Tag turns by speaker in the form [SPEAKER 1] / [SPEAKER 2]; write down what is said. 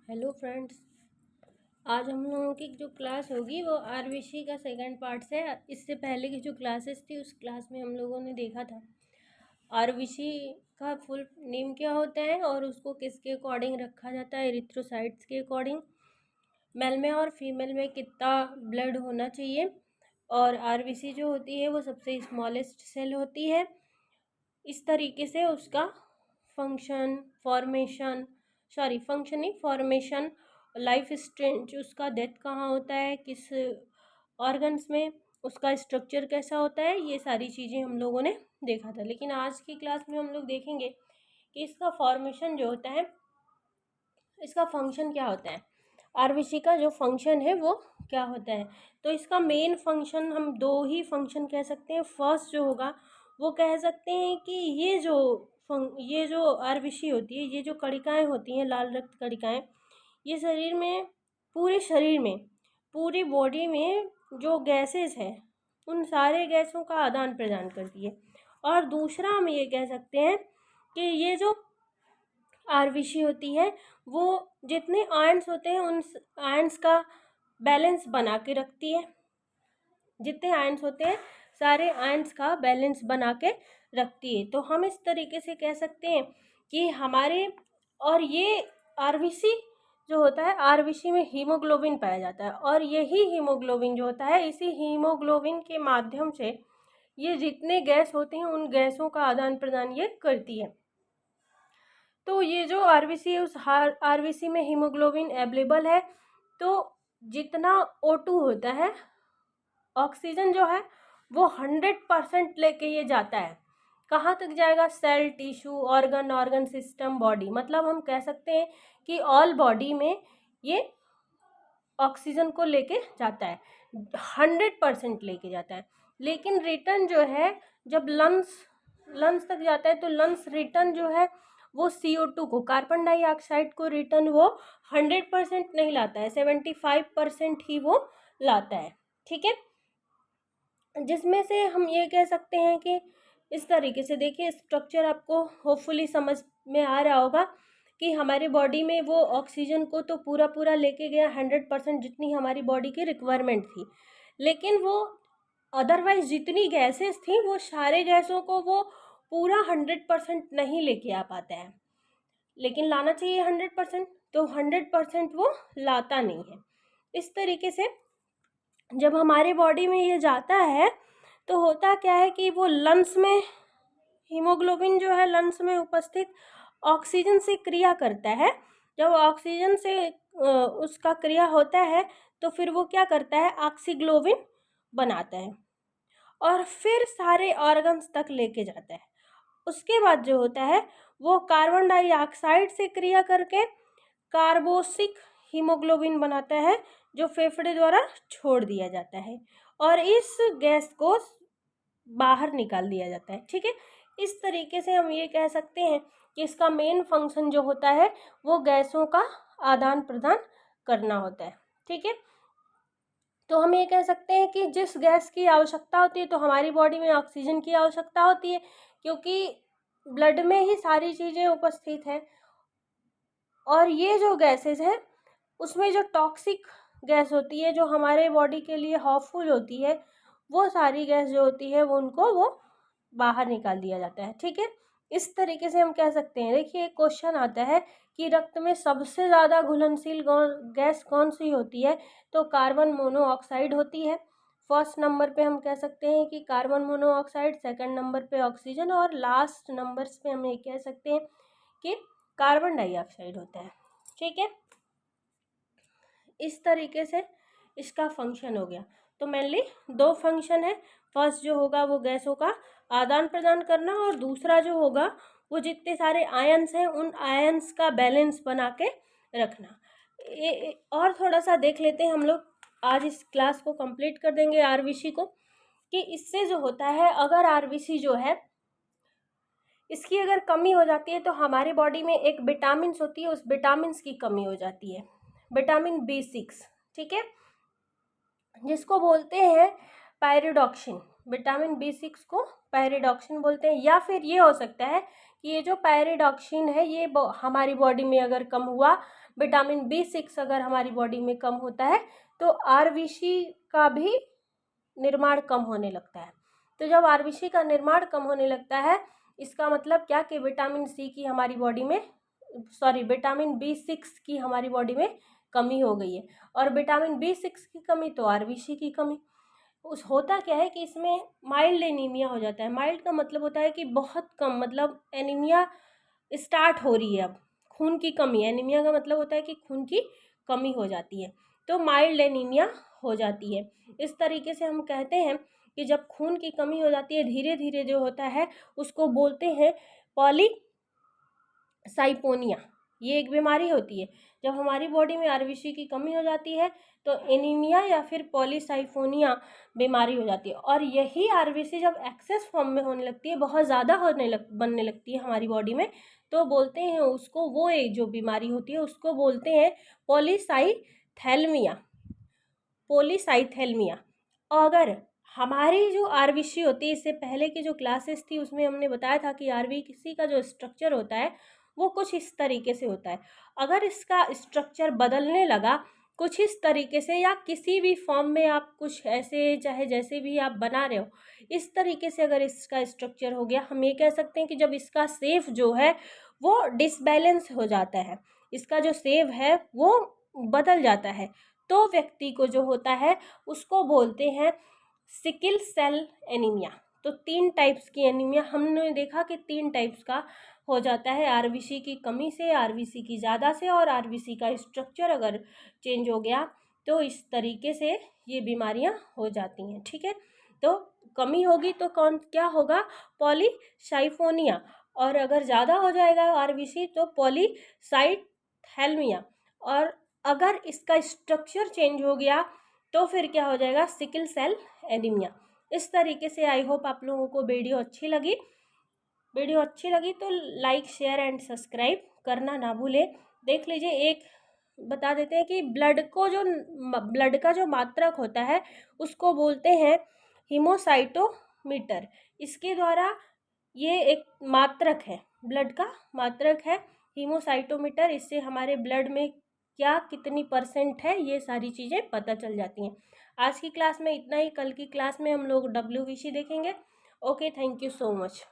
[SPEAKER 1] Hello friends, आज हम लोगों की जो क्लास होगी वो आरबीसी का सेकंड पार्ट से। इससे पहले की जो क्लासेस थी उस क्लास में हम लोगों ने देखा था आरबीसी का फुल नेम क्या होता है और उसको किसके अकॉर्डिंग रखा जाता है, एरिथ्रोसाइट्स के अकॉर्डिंग। मेल में और फीमेल में कितना ब्लड होना चाहिए, और आरबीसी जो होती है वो सबसे स्मॉलेस्ट सेल होती है। इस तरीके से उसका फॉर्मेशन, लाइफ स्टेज, उसका डेथ कहाँ होता है, किस ऑर्गन्स में, उसका स्ट्रक्चर कैसा होता है, ये सारी चीज़ें हम लोगों ने देखा था। लेकिन आज की क्लास में हम लोग देखेंगे कि इसका फॉर्मेशन जो होता है, इसका फंक्शन क्या होता है, आरबीसी का जो फंक्शन है वो क्या होता है। तो इसका मेन फंक्शन हम दो ही फंक्शन कह सकते हैं। फर्स्ट जो होगा वो कह सकते हैं कि ये जो आरबीसी होती है, ये जो कणिकाएं होती हैं, लाल रक्त कणिकाएं, ये पूरे शरीर में, पूरी बॉडी में जो गैसेस हैं उन सारे गैसों का आदान प्रदान करती है। और दूसरा हम ये कह सकते हैं कि ये जो आरबीसी होती है वो जितने आयंस होते हैं उन आयंस का बैलेंस बना के रखती है। जितने आयंस होते हैं सारे आयंस का बैलेंस बना के रखती है। तो हम इस तरीके से कह सकते हैं कि और ये आरबीसी जो होता है, आरबीसी में हीमोग्लोबिन पाया जाता है, और यही हीमोग्लोबिन जो होता है, इसी हीमोग्लोबिन के माध्यम से ये जितने गैस होते हैं उन गैसों का आदान प्रदान ये करती है। तो ये जो आरबीसी है, उस आरबीसी में हीमोग्लोबिन अवेलेबल है। तो जितना O2 होता है, ऑक्सीजन जो है वो 100% लेके ये जाता है। कहाँ तक जाएगा? Cell, tissue, organ system, body. मतलब हम कह सकते हैं कि ऑल बॉडी में ये ऑक्सीजन को लेके जाता है, 100% लेके जाता है। लेकिन रिटर्न जो है, जब लंग्स तक जाता है तो लंग्स रिटर्न जो है वो CO2 को, कार्बन डाइऑक्साइड को रिटर्न वो 100% नहीं लाता है, 75% ही वो लाता है। ठीक है, जिसमें से हम ये कह सकते हैं कि इस तरीके से देखिए, स्ट्रक्चर आपको होपफुली समझ में आ रहा होगा कि हमारी बॉडी में वो ऑक्सीजन को तो पूरा लेके गया 100%, जितनी हमारी बॉडी की रिक्वायरमेंट थी। लेकिन वो अदरवाइज जितनी गैसेस थी वो सारे गैसों को वो पूरा 100% नहीं लेके आ पाता है, लेकिन लाना चाहिए 100%, तो 100% वो लाता नहीं है। इस तरीके से जब हमारे बॉडी में ये जाता है तो होता क्या है कि वो लंग्स में, हीमोग्लोबिन जो है लंग्स में उपस्थित ऑक्सीजन से क्रिया करता है। जब ऑक्सीजन से उसका क्रिया होता है तो फिर वो क्या करता है, ऑक्सीग्लोबिन बनाता है और फिर सारे ऑर्गन्स तक लेके जाता है। उसके बाद जो होता है वो कार्बन डाइऑक्साइड से क्रिया करके कार्बोक्सिल हीमोग्लोबिन बनाता है, जो फेफड़े द्वारा छोड़ दिया जाता है और इस गैस को बाहर निकाल दिया जाता है। ठीक है, इस तरीके से हम ये कह सकते हैं कि इसका मेन फंक्शन जो होता है वो गैसों का आदान प्रदान करना होता है। ठीक है, तो हम ये कह सकते हैं कि जिस गैस की आवश्यकता होती है, तो हमारी बॉडी में ऑक्सीजन की आवश्यकता होती है, क्योंकि ब्लड में ही सारी चीज़ें उपस्थित हैं। और ये जो गैसेस है उसमें जो टॉक्सिक गैस होती है, जो हमारे बॉडी के लिए हार्मफुल होती है, वो सारी गैस जो होती है वो उनको वो बाहर निकाल दिया जाता है। ठीक है, इस तरीके से हम कह सकते हैं। देखिए, एक क्वेश्चन आता है कि रक्त में सबसे ज़्यादा घुलनशील गैस कौन सी होती है, तो कार्बन मोनोऑक्साइड होती है। फर्स्ट नंबर पे हम कह सकते हैं कि कार्बन मोनोऑक्साइड, सेकंड नंबर पे ऑक्सीजन, और लास्ट नंबर्स पे हम ये कह सकते हैं कि कार्बन डाइऑक्साइड होता है। ठीक है, इस तरीके से इसका फंक्शन हो गया। तो मेनली दो फंक्शन है। फर्स्ट जो होगा वो गैसों का आदान प्रदान करना, और दूसरा जो होगा वो जितने सारे आयंस हैं उन आयंस का बैलेंस बना के रखना। और थोड़ा सा देख लेते हैं हम लोग, आज इस क्लास को कंप्लीट कर देंगे आरबीसी को, कि इससे जो होता है, अगर आरबीसी जो है इसकी अगर कमी हो जाती है तो हमारे बॉडी में एक विटामिन होती है, उस विटामिन की कमी हो जाती है, विटामिन B6। ठीक है, जिसको बोलते हैं पायरिडॉक्सिन। विटामिन B6 को पायरिडॉक्सिन बोलते हैं। या फिर ये हो सकता है कि ये जो पायरिडॉक्सिन है ये हमारी बॉडी में अगर कम हुआ, विटामिन B6 अगर हमारी बॉडी में कम होता है तो RBC का भी निर्माण कम होने लगता है। तो जब RBC का निर्माण कम होने लगता है, इसका मतलब क्या कि विटामिन B6 की हमारी बॉडी में कमी हो गई है। और विटामिन B6 की कमी तो RBC की कमी। उस होता क्या है कि इसमें माइल्ड एनीमिया हो जाता है। माइल्ड का मतलब होता है कि बहुत कम, मतलब एनीमिया स्टार्ट हो रही है, अब खून की कमी। एनीमिया का मतलब होता है कि खून की कमी हो जाती है, तो माइल्ड एनीमिया हो जाती है। इस तरीके से हम कहते हैं कि जब खून की कमी हो जाती है धीरे धीरे जो होता है उसको बोलते हैं पॉलीसाइपोनिया। ये एक बीमारी होती है। जब हमारी बॉडी में RBC की कमी हो जाती है तो एनीमिया या फिर पॉलीसाइफोनिया बीमारी हो जाती है। और यही RBC जब एक्सेस फॉर्म में होने लगती है, बहुत ज़्यादा बनने लगती है हमारी बॉडी में, तो बोलते हैं उसको, वो एक जो बीमारी होती है उसको बोलते हैं पॉलीसाइथेलमिया। अगर हमारी जो RBC होती है, इससे पहले की जो क्लासेस थी उसमें हमने बताया था कि RBC का जो स्ट्रक्चर होता है वो कुछ इस तरीके से होता है। अगर इसका स्ट्रक्चर बदलने लगा कुछ इस तरीके से, या किसी भी फॉर्म में आप कुछ ऐसे, चाहे जैसे भी आप बना रहे हो, इस तरीके से अगर इसका स्ट्रक्चर हो गया, हम ये कह सकते हैं कि जब इसका शेप जो है वो डिसबैलेंस हो जाता है, इसका जो शेप है वो बदल जाता है, तो व्यक्ति को जो होता है उसको बोलते हैं सिकल सेल एनीमिया। तो 3 टाइप्स की एनीमिया हमने देखा कि 3 टाइप्स का हो जाता है, RBC की कमी से, RBC की ज़्यादा से, और RBC का स्ट्रक्चर अगर चेंज हो गया तो इस तरीके से ये बीमारियां हो जाती हैं। ठीक है, तो कमी होगी तो क्या होगा, पॉलीसाइफोनिया, और अगर ज़्यादा हो जाएगा RBC तो पॉलीसाइथेलमिया, और अगर इसका स्ट्रक्चर चेंज हो गया तो फिर क्या हो जाएगा, सिकल सेल एनीमिया। इस तरीके से आई होप आप लोगों को वीडियो अच्छी लगी तो लाइक शेयर एंड सब्सक्राइब करना ना भूलें। देख लीजिए, एक बता देते हैं कि ब्लड का जो मात्रक होता है उसको बोलते हैं हीमोसाइटोमीटर। इसके द्वारा, ये एक मात्रक है, ब्लड का मात्रक है हीमोसाइटोमीटर। इससे हमारे ब्लड में क्या कितनी % है ये सारी चीज़ें पता चल जाती हैं। आज की क्लास में इतना ही, कल की क्लास में हम लोग WBC देखेंगे। Okay, thank you so much.